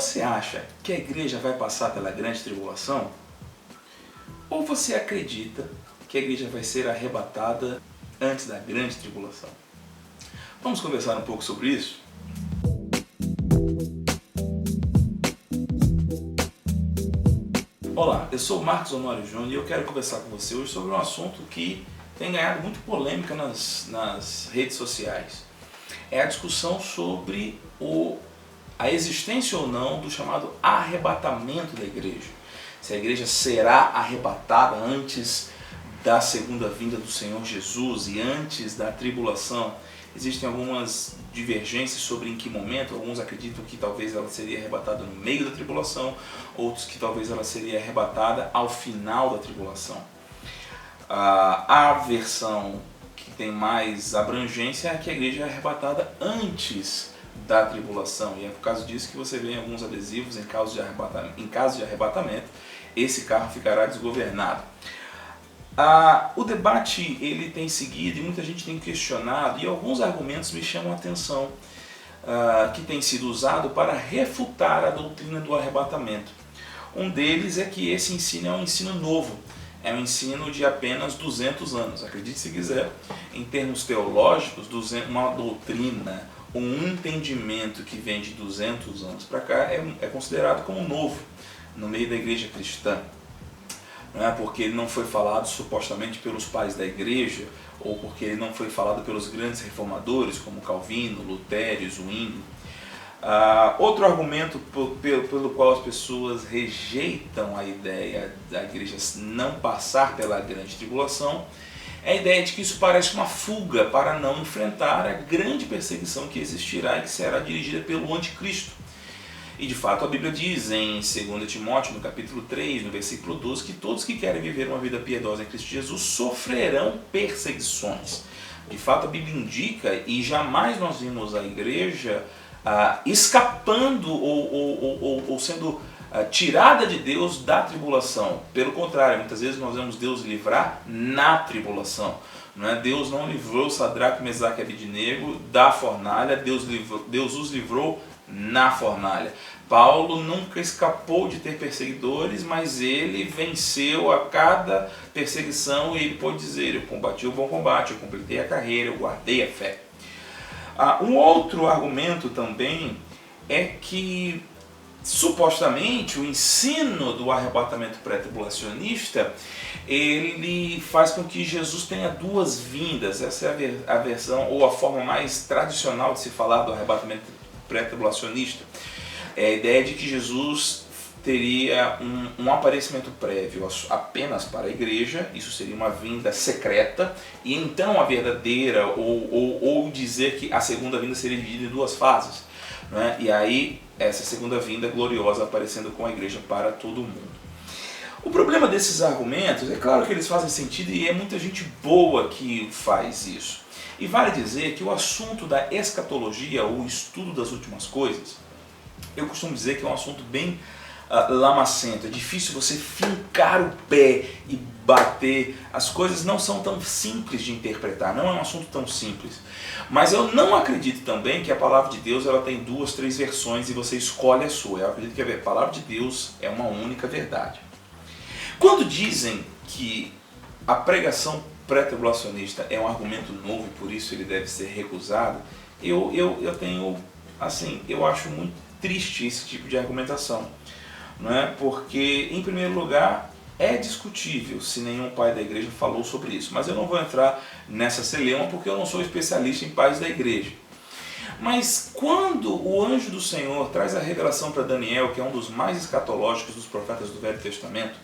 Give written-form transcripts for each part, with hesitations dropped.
Você acha que a igreja vai passar pela grande tribulação? Ou você acredita que a igreja vai ser arrebatada antes da grande tribulação? Vamos conversar um pouco sobre isso? Olá, eu sou o Marcos Honório Júnior e eu quero conversar com você hoje sobre um assunto que tem ganhado muito polêmica nas redes sociais. É a discussão sobre a existência ou não do chamado arrebatamento da igreja. Se a igreja será arrebatada antes da segunda vinda do Senhor Jesus e antes da tribulação. Existem algumas divergências sobre em que momento. Alguns acreditam que talvez ela seria arrebatada no meio da tribulação, outros que talvez ela seria arrebatada ao final da tribulação. A versão que tem mais abrangência é que a igreja é arrebatada antes da tribulação, e é por causa disso que você vê alguns adesivos em caso de arrebatamento, esse carro ficará desgovernado. O debate ele tem seguido e muita gente tem questionado, e alguns argumentos me chamam a atenção que tem sido usado para refutar a doutrina do arrebatamento. Um deles é que esse ensino é um ensino novo, é um ensino de apenas 200 anos. Acredite se quiser, em termos teológicos, uma doutrina, um entendimento que vem de 200 anos para cá é considerado como novo no meio da igreja cristã. Não é porque ele não foi falado supostamente pelos pais da igreja, ou porque ele não foi falado pelos grandes reformadores como Calvino, Lutero, Zwingli. Outro argumento pelo qual as pessoas rejeitam a ideia da igreja não passar pela grande tribulação é a ideia de que isso parece uma fuga para não enfrentar a grande perseguição que existirá e que será dirigida pelo anticristo. E de fato a Bíblia diz em 2 Timóteo, no capítulo 3, no versículo 12, que todos que querem viver uma vida piedosa em Cristo Jesus sofrerão perseguições. De fato a Bíblia indica, e jamais nós vimos a igreja escapando ou sendo tirada de Deus da tribulação. Pelo contrário, muitas vezes nós vemos Deus livrar na tribulação. Não é? Deus não livrou Sadraque, Mesaque e Abednego da fornalha, Deus os livrou na fornalha. Paulo nunca escapou de ter perseguidores, mas ele venceu a cada perseguição e ele pode dizer: eu combati o bom combate, eu completei a carreira, eu guardei a fé. Um outro argumento também é que supostamente o ensino do arrebatamento pré-tribulacionista ele faz com que Jesus tenha duas vindas. Essa é a versão ou a forma mais tradicional de se falar do arrebatamento pré-tribulacionista. É a ideia de que Jesus teria um aparecimento prévio apenas para a igreja, isso seria uma vinda secreta, e então a verdadeira, ou dizer que a segunda vinda seria dividida em duas fases, né? E aí essa segunda vinda gloriosa aparecendo com a igreja para todo mundo. O problema desses argumentos, é claro que eles fazem sentido e é muita gente boa que faz isso. E vale dizer que o assunto da escatologia, ou estudo das últimas coisas, eu costumo dizer que é um assunto bem lamacento. É difícil você fincar o pé e bater. As coisas não são tão simples de interpretar, não é um assunto tão simples. Mas eu não acredito também que a palavra de Deus ela tem 2, 3 versões e você escolhe a sua. Eu acredito que a palavra de Deus é uma única verdade. Quando dizem que a pregação pré-tribulacionista é um argumento novo e por isso ele deve ser recusado, eu tenho, assim, eu acho muito triste esse tipo de argumentação, não é? Porque, em primeiro lugar, é discutível se nenhum pai da igreja falou sobre isso, mas eu não vou entrar nessa celeuma porque eu não sou especialista em pais da igreja. Mas quando o anjo do Senhor traz a revelação para Daniel, que é um dos mais escatológicos dos profetas do Velho Testamento,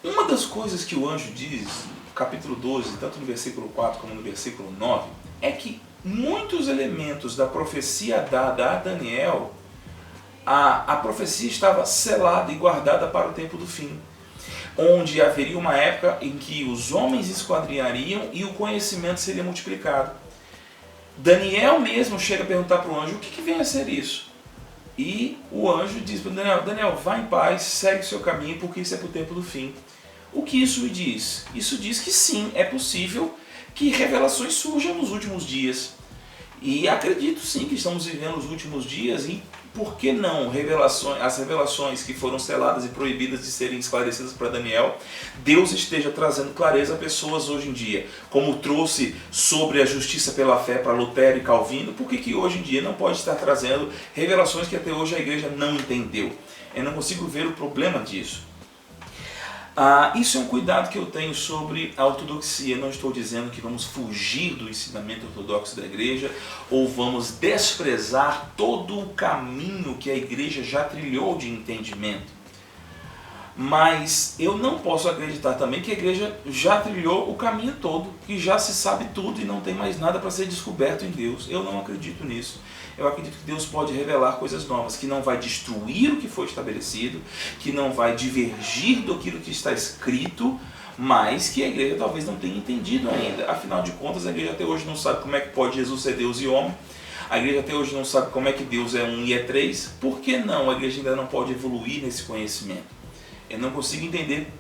uma das coisas que o anjo diz, no capítulo 12, tanto no versículo 4 como no versículo 9, é que muitos elementos da profecia dada a Daniel, a profecia estava selada e guardada para o tempo do fim, onde haveria uma época em que os homens esquadrinhariam e o conhecimento seria multiplicado. Daniel mesmo chega a perguntar para o anjo: o que vem a ser isso? E o anjo diz para Daniel: Daniel, vá em paz, segue o seu caminho, porque isso é para o tempo do fim. O que isso me diz? Isso diz que sim, é possível que revelações surjam nos últimos dias. E acredito sim que estamos vivendo os últimos dias e por que não as revelações que foram seladas e proibidas de serem esclarecidas para Daniel, Deus esteja trazendo clareza a pessoas hoje em dia, como trouxe sobre a justiça pela fé para Lutero e Calvino, por que hoje em dia não pode estar trazendo revelações que até hoje a igreja não entendeu? Eu não consigo ver o problema disso. Isso é um cuidado que eu tenho sobre a ortodoxia. Não estou dizendo que vamos fugir do ensinamento ortodoxo da igreja ou vamos desprezar todo o caminho que a igreja já trilhou de entendimento. Mas eu não posso acreditar também que a igreja já trilhou o caminho todo, que já se sabe tudo e não tem mais nada para ser descoberto em Deus. Eu não acredito nisso. Eu acredito que Deus pode revelar coisas novas, que não vai destruir o que foi estabelecido, que não vai divergir daquilo que está escrito, mas que a igreja talvez não tenha entendido ainda. Afinal de contas, a igreja até hoje não sabe como é que pode Jesus ser Deus e homem. A igreja até hoje não sabe como é que Deus é um e é três. Por que não? A igreja ainda não pode evoluir nesse conhecimento. Eu não consigo entender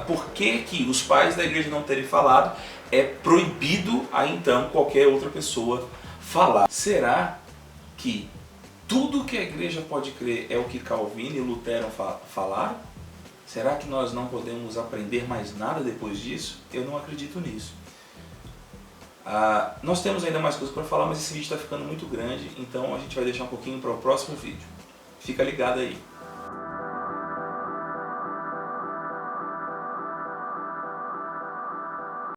por que os pais da igreja não terem falado. É proibido a então qualquer outra pessoa falar. Será que tudo que a igreja pode crer é o que Calvino e Lutero falaram? Será que nós não podemos aprender mais nada depois disso? Eu não acredito nisso. Nós temos ainda mais coisas para falar, mas esse vídeo está ficando muito grande, então a gente vai deixar um pouquinho para o próximo vídeo. Fica ligado aí.